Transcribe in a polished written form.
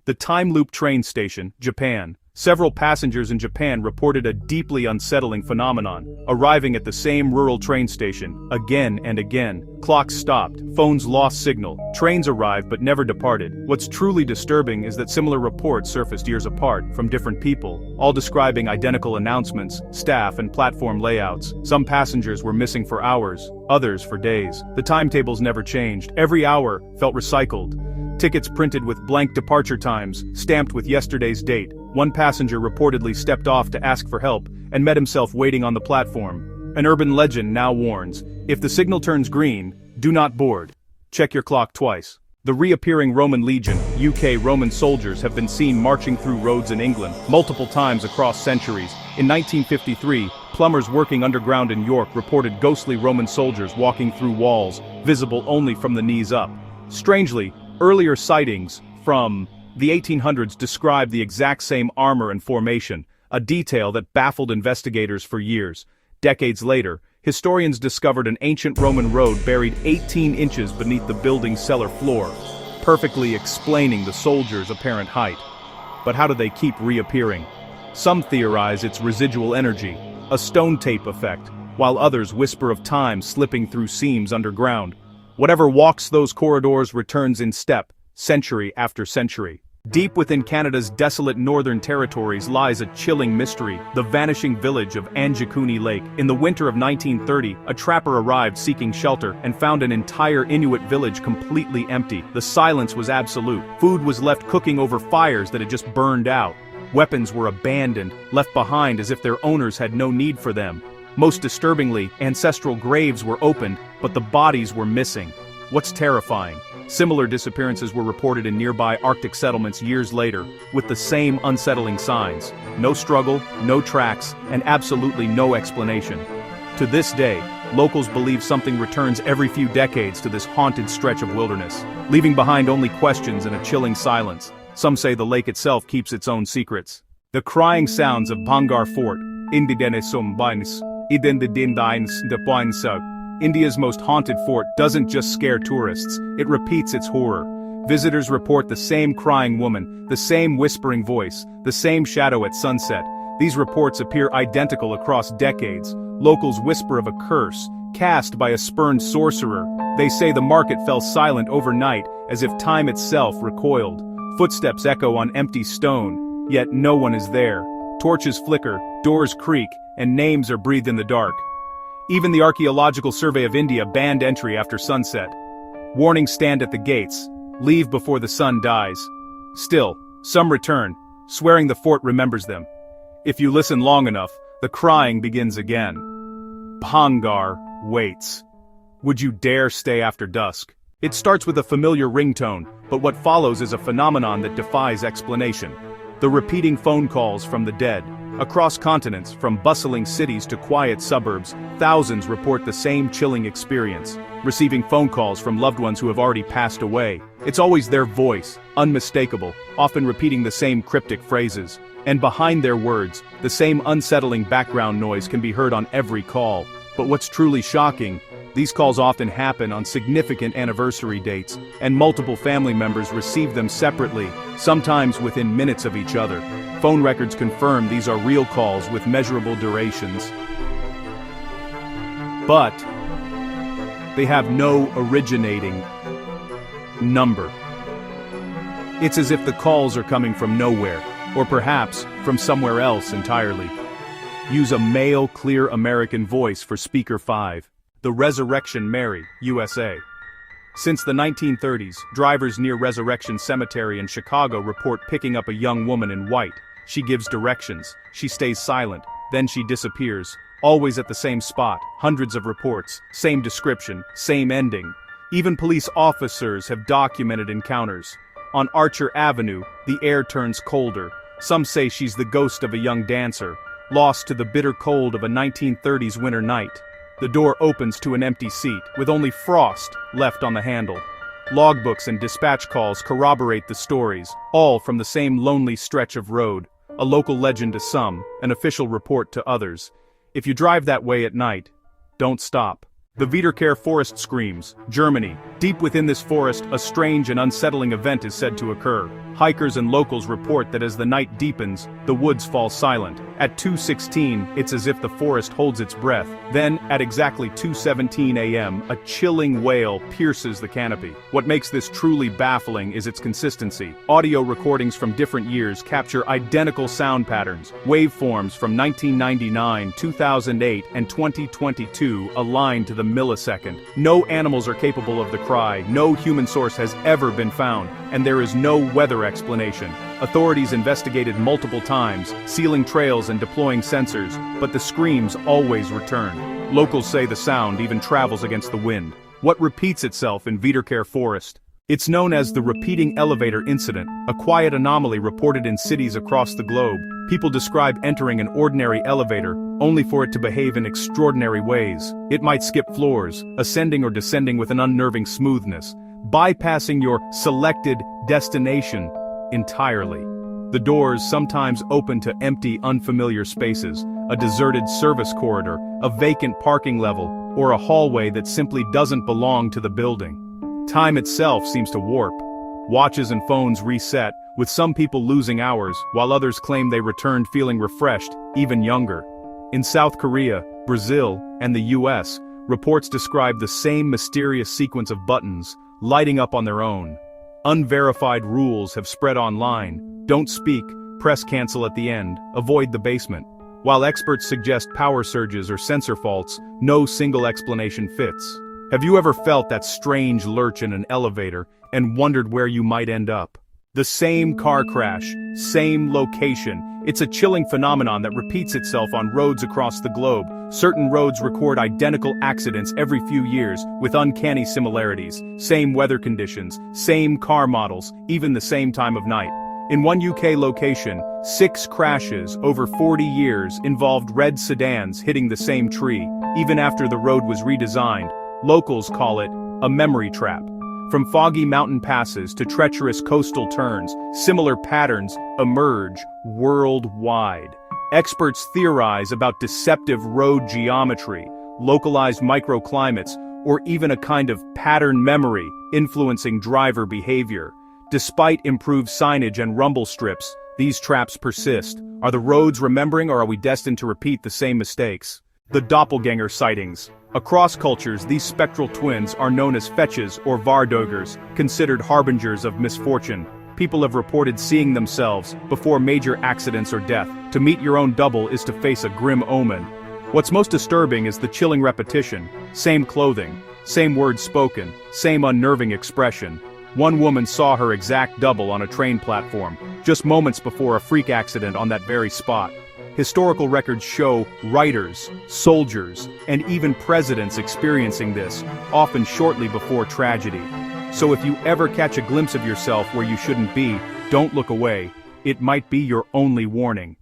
The time loop train station, Japan. Several passengers in Japan reported a deeply unsettling phenomenon, arriving at the same rural train station, again and again. Clocks stopped, phones lost signal, trains arrived but never departed. What's truly disturbing is that similar reports surfaced years apart, from different people, all describing identical announcements, staff and platform layouts. Some passengers were missing for hours, others for days. The timetables never changed, every hour felt recycled. Tickets printed with blank departure times, stamped with yesterday's date. One passenger reportedly stepped off to ask for help, and met himself waiting on the platform. An urban legend now warns, if the signal turns green, do not board. Check your clock twice. The reappearing Roman legion, UK Roman soldiers have been seen marching through roads in England, multiple times across centuries. In 1953, plumbers working underground in York reported ghostly Roman soldiers walking through walls, visible only from the knees up. Strangely, earlier sightings, from the 1800s, described the exact same armor and formation, a detail that baffled investigators for years. Decades later, historians discovered an ancient Roman road buried 18 inches beneath the building's cellar floor, perfectly explaining the soldiers' apparent height. But how do they keep reappearing? Some theorize it's residual energy, a stone tape effect, while others whisper of time slipping through seams underground. Whatever walks those corridors returns in step, century after century. Deep within Canada's desolate northern territories lies a chilling mystery, the vanishing village of Anjikuni Lake. In the winter of 1930, a trapper arrived seeking shelter and found an entire Inuit village completely empty. The silence was absolute. Food was left cooking over fires that had just burned out. Weapons were abandoned, left behind as if their owners had no need for them. Most disturbingly, ancestral graves were opened, but the bodies were missing. What's terrifying? Similar disappearances were reported in nearby Arctic settlements years later, with the same unsettling signs. No struggle, no tracks, and absolutely no explanation. To this day, locals believe something returns every few decades to this haunted stretch of wilderness, leaving behind only questions and a chilling silence. Some say the lake itself keeps its own secrets. The crying sounds of Bhangar Fort, India's most haunted fort, doesn't just scare tourists, it repeats its horror. Visitors report the same crying woman, the same whispering voice, the same shadow at sunset. These reports appear identical across decades. Locals whisper of a curse, cast by a spurned sorcerer. They say the market fell silent overnight, as if time itself recoiled. Footsteps echo on empty stone, yet no one is there. Torches flicker, doors creak, and names are breathed in the dark. Even the Archaeological Survey of India banned entry after sunset. Warnings stand at the gates, leave before the sun dies. Still, some return, swearing the fort remembers them. If you listen long enough, the crying begins again. Bhangar waits. Would you dare stay after dusk? It starts with a familiar ringtone, but what follows is a phenomenon that defies explanation. The repeating phone calls from the dead. Across continents, from bustling cities to quiet suburbs, thousands report the same chilling experience, receiving phone calls from loved ones who have already passed away. It's always their voice, unmistakable, often repeating the same cryptic phrases. And behind their words, the same unsettling background noise can be heard on every call. But what's truly shocking, these calls often happen on significant anniversary dates, and multiple family members receive them separately, sometimes within minutes of each other. Phone records confirm these are real calls with measurable durations. But they have no originating number. It's as if the calls are coming from nowhere, or perhaps from somewhere else entirely. Use a male, clear American voice for speaker 5. The Resurrection Mary, USA. Since the 1930s, drivers near Resurrection Cemetery in Chicago report picking up a young woman in white. She gives directions, she stays silent, then she disappears, always at the same spot. Hundreds of reports, same description, same ending. Even police officers have documented encounters. On Archer Avenue, the air turns colder. Some say she's the ghost of a young dancer, lost to the bitter cold of a 1930s winter night. The door opens to an empty seat, with only frost left on the handle. Logbooks and dispatch calls corroborate the stories, all from the same lonely stretch of road. A local legend to some, an official report to others. If you drive that way at night, don't stop. The Wiederkehr forest screams, Germany. Deep within this forest, a strange and unsettling event is said to occur. Hikers and locals report that as the night deepens, the woods fall silent. At 2:16, it's as if the forest holds its breath. Then, at exactly 2:17 a.m., a chilling wail pierces the canopy. What makes this truly baffling is its consistency. Audio recordings from different years capture identical sound patterns. Waveforms from 1999, 2008, and 2022 align to the millisecond. No animals are capable of the cry, no human source has ever been found, and there is no weather explanation. Authorities investigated multiple times, sealing trails and deploying sensors, but the screams always return. Locals say the sound even travels against the wind. What repeats itself in Wiederkehr Forest? It's known as the repeating elevator incident, a quiet anomaly reported in cities across the globe. People describe entering an ordinary elevator, only for it to behave in extraordinary ways. It might skip floors, ascending or descending with an unnerving smoothness, bypassing your selected destination entirely. The doors sometimes open to empty, unfamiliar spaces, a deserted service corridor, a vacant parking level, or a hallway that simply doesn't belong to the building. Time itself seems to warp. Watches and phones reset, with some people losing hours, while others claim they returned feeling refreshed, even younger. In South Korea, Brazil, and the US, reports describe the same mysterious sequence of buttons, lighting up on their own. Unverified rules have spread online: don't speak, press cancel at the end, avoid the basement. While experts suggest power surges or sensor faults, no single explanation fits. Have you ever felt that strange lurch in an elevator and wondered where you might end up? The same car crash, same location. It's a chilling phenomenon that repeats itself on roads across the globe. Certain roads record identical accidents every few years, with uncanny similarities. Same weather conditions, same car models, even the same time of night. In one UK location, 6 crashes over 40 years involved red sedans hitting the same tree. Even after the road was redesigned, locals call it a memory trap. From foggy mountain passes to treacherous coastal turns, similar patterns emerge worldwide. Experts theorize about deceptive road geometry, localized microclimates, or even a kind of pattern memory influencing driver behavior. Despite improved signage and rumble strips, these traps persist. Are the roads remembering, or are we destined to repeat the same mistakes? The doppelganger sightings. Across cultures, these spectral twins are known as fetches or vardogers, considered harbingers of misfortune. People have reported seeing themselves before major accidents or death. To meet your own double is to face a grim omen. What's most disturbing is the chilling repetition. Same clothing, same words spoken, same unnerving expression. One woman saw her exact double on a train platform, just moments before a freak accident on that very spot. Historical records show writers, soldiers, and even presidents experiencing this, often shortly before tragedy. So if you ever catch a glimpse of yourself where you shouldn't be, don't look away. It might be your only warning.